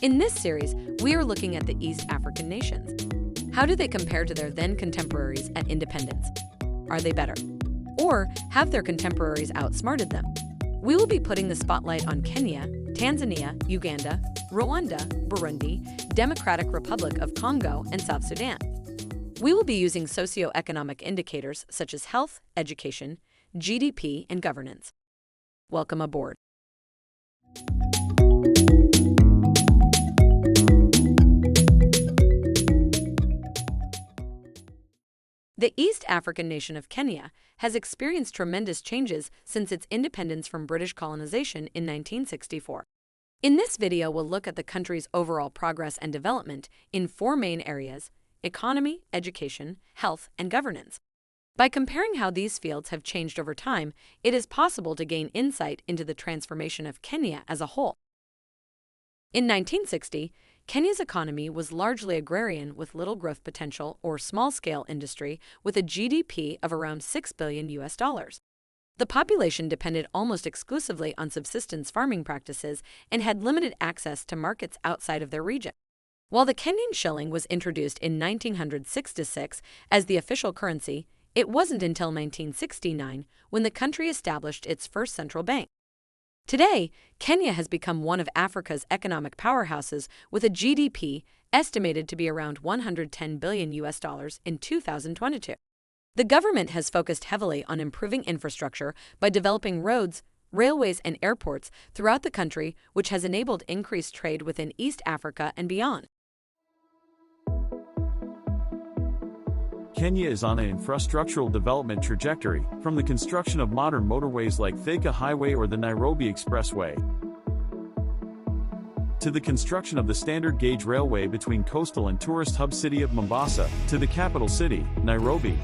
In this series, we are looking at the East African nations. How do they compare to their then contemporaries at independence? Are they better? Or have their contemporaries outsmarted them? We will be putting the spotlight on Kenya, Tanzania, Uganda, Rwanda, Burundi, Democratic Republic of Congo, and South Sudan. We will be using socioeconomic indicators such as health, education, GDP, and governance. Welcome aboard. The East African nation of Kenya has experienced tremendous changes since its independence from British colonization in 1964. In this video, we'll look at the country's overall progress and development in four main areas: economy, education, health, and governance. By comparing how these fields have changed over time, it is possible to gain insight into the transformation of Kenya as a whole. In 1960, Kenya's economy was largely agrarian with little growth potential or small-scale industry with a GDP of around $6 billion. The population depended almost exclusively on subsistence farming practices and had limited access to markets outside of their region. While the Kenyan shilling was introduced in 1966 as the official currency, it wasn't until 1969 when the country established its first central bank. Today, Kenya has become one of Africa's economic powerhouses with a GDP estimated to be around $110 billion in 2022. The government has focused heavily on improving infrastructure by developing roads, railways, and airports throughout the country, which has enabled increased trade within East Africa and beyond. Kenya is on an infrastructural development trajectory, from the construction of modern motorways like Thika Highway or the Nairobi Expressway, to the construction of the standard gauge railway between coastal and tourist hub city of Mombasa, to the capital city, Nairobi.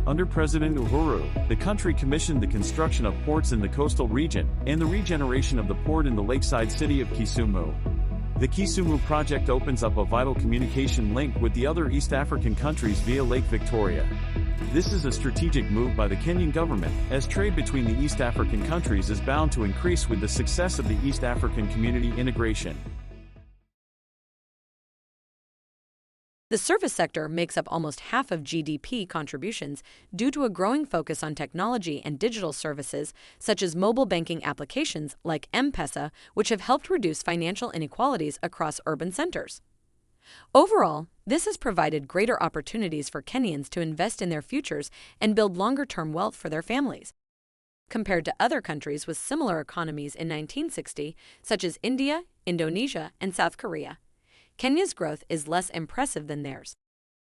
Under President Uhuru, the country commissioned the construction of ports in the coastal region, and the regeneration of the port in the lakeside city of Kisumu. The Kisumu project opens up a vital communication link with the other East African countries via Lake Victoria. This is a strategic move by the Kenyan government, as trade between the East African countries is bound to increase with the success of the East African community integration. The service sector makes up almost half of GDP contributions due to a growing focus on technology and digital services such as mobile banking applications like M-Pesa, which have helped reduce financial inequalities across urban centers. Overall, this has provided greater opportunities for Kenyans to invest in their futures and build longer-term wealth for their families. Compared to other countries with similar economies in 1960, such as India, Indonesia, and South Korea, Kenya's growth is less impressive than theirs.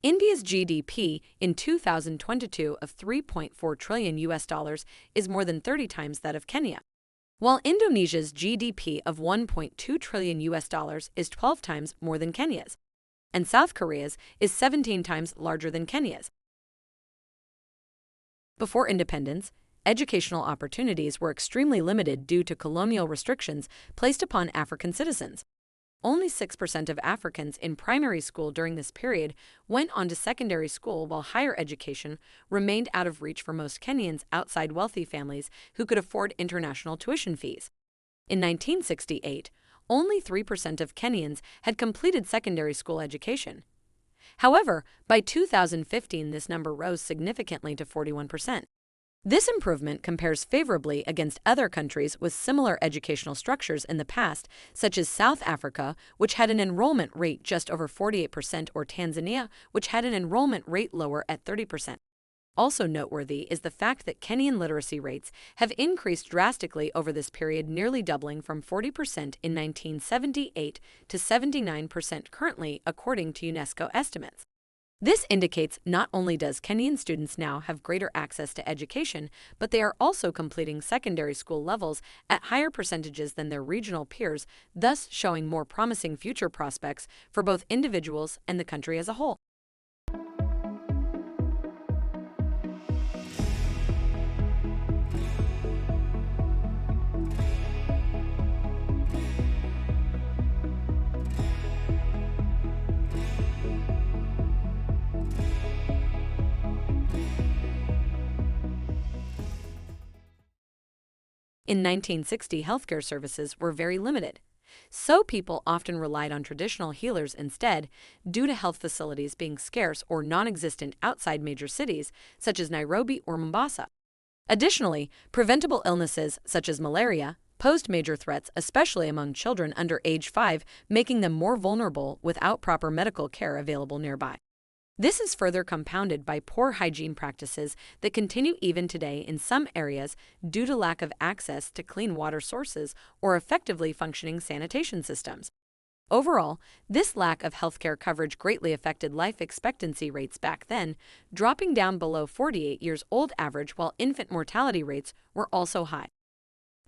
India's GDP in 2022 of $3.4 trillion is more than 30 times that of Kenya, while Indonesia's GDP of $1.2 trillion is 12 times more than Kenya's, and South Korea's is 17 times larger than Kenya's. Before independence, educational opportunities were extremely limited due to colonial restrictions placed upon African citizens. Only 6% of Africans in primary school during this period went on to secondary school, while higher education remained out of reach for most Kenyans outside wealthy families who could afford international tuition fees. In 1968, only 3% of Kenyans had completed secondary school education. However, by 2015, this number rose significantly to 41%. This improvement compares favorably against other countries with similar educational structures in the past, such as South Africa, which had an enrollment rate just over 48%, or Tanzania, which had an enrollment rate lower at 30%. Also noteworthy is the fact that Kenyan literacy rates have increased drastically over this period, nearly doubling from 40% in 1978 to 79% currently, according to UNESCO estimates. This indicates not only does Kenyan students now have greater access to education, but they are also completing secondary school levels at higher percentages than their regional peers, thus showing more promising future prospects for both individuals and the country as a whole. In 1960, healthcare services were very limited. So people often relied on traditional healers instead, due to health facilities being scarce or non-existent outside major cities, such as Nairobi or Mombasa. Additionally, preventable illnesses such as malaria posed major threats, especially among children under age 5, making them more vulnerable without proper medical care available nearby. This is further compounded by poor hygiene practices that continue even today in some areas due to lack of access to clean water sources or effectively functioning sanitation systems. Overall, this lack of healthcare coverage greatly affected life expectancy rates back then, dropping down below 48 years old average, while infant mortality rates were also high.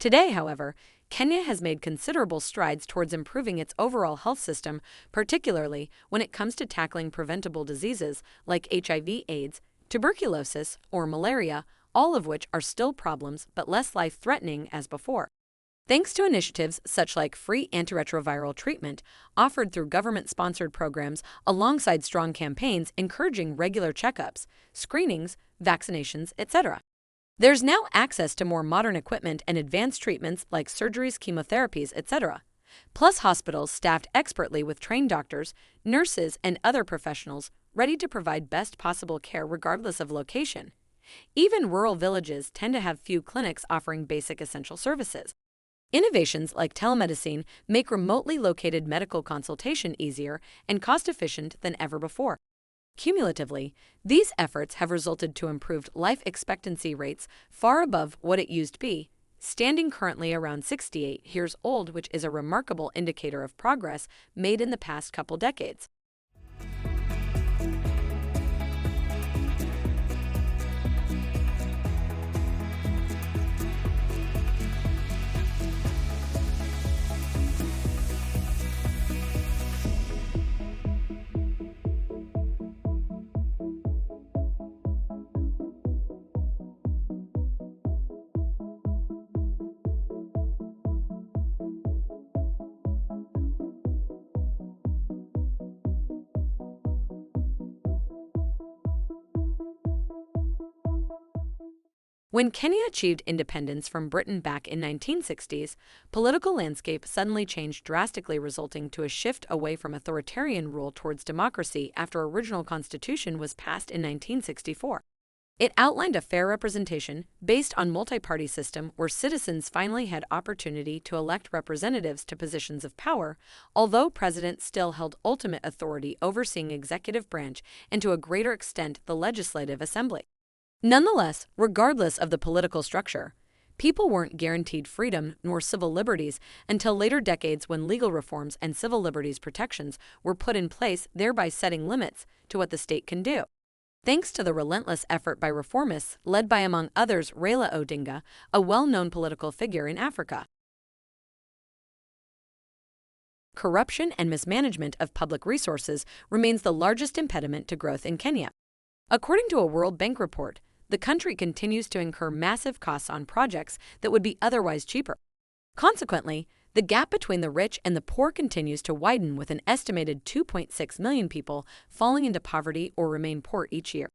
Today, however, Kenya has made considerable strides towards improving its overall health system, particularly when it comes to tackling preventable diseases like HIV/AIDS, tuberculosis, or malaria, all of which are still problems but less life-threatening as before. Thanks to initiatives such like free antiretroviral treatment offered through government-sponsored programs alongside strong campaigns encouraging regular checkups, screenings, vaccinations, etc. There's now access to more modern equipment and advanced treatments like surgeries, chemotherapies, etc. Plus hospitals staffed expertly with trained doctors, nurses, and other professionals ready to provide best possible care regardless of location. Even rural villages tend to have few clinics offering basic essential services. Innovations like telemedicine make remotely located medical consultation easier and cost-efficient than ever before. Cumulatively, these efforts have resulted to improved life expectancy rates far above what it used to be, standing currently around 68 years old, which is a remarkable indicator of progress made in the past couple decades. When Kenya achieved independence from Britain back in 1960s, political landscape suddenly changed drastically, resulting to a shift away from authoritarian rule towards democracy after original constitution was passed in 1964. It outlined a fair representation based on multi-party system where citizens finally had opportunity to elect representatives to positions of power, although president still held ultimate authority overseeing executive branch and to a greater extent the legislative assembly. Nonetheless, regardless of the political structure, people weren't guaranteed freedom nor civil liberties until later decades when legal reforms and civil liberties protections were put in place, thereby setting limits to what the state can do. Thanks to the relentless effort by reformists led by, among others, Raila Odinga, a well-known political figure in Africa. Corruption and mismanagement of public resources remains the largest impediment to growth in Kenya. According to a World Bank report, the country continues to incur massive costs on projects that would be otherwise cheaper. Consequently, the gap between the rich and the poor continues to widen, with an estimated 2.6 million people falling into poverty or remain poor each year.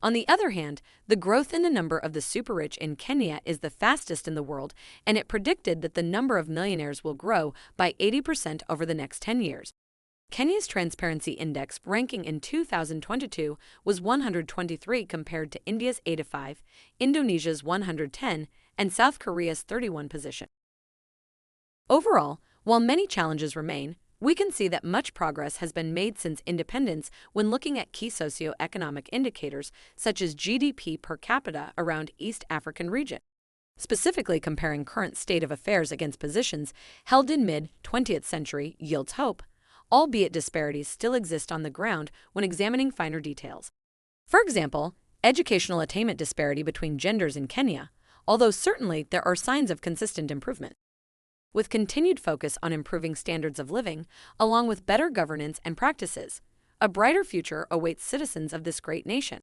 On the other hand, the growth in the number of the super-rich in Kenya is the fastest in the world, and it predicted that the number of millionaires will grow by 80% over the next 10 years. Kenya's Transparency Index ranking in 2022 was 123 compared to India's 85, Indonesia's 110, and South Korea's 31 position. Overall, while many challenges remain, we can see that much progress has been made since independence when looking at key socioeconomic indicators such as GDP per capita around East African region. Specifically comparing current state of affairs against positions held in mid-20th century yields hope, albeit disparities still exist on the ground when examining finer details. For example, educational attainment disparity between genders in Kenya, although certainly there are signs of consistent improvement. With continued focus on improving standards of living, along with better governance and practices, a brighter future awaits citizens of this great nation.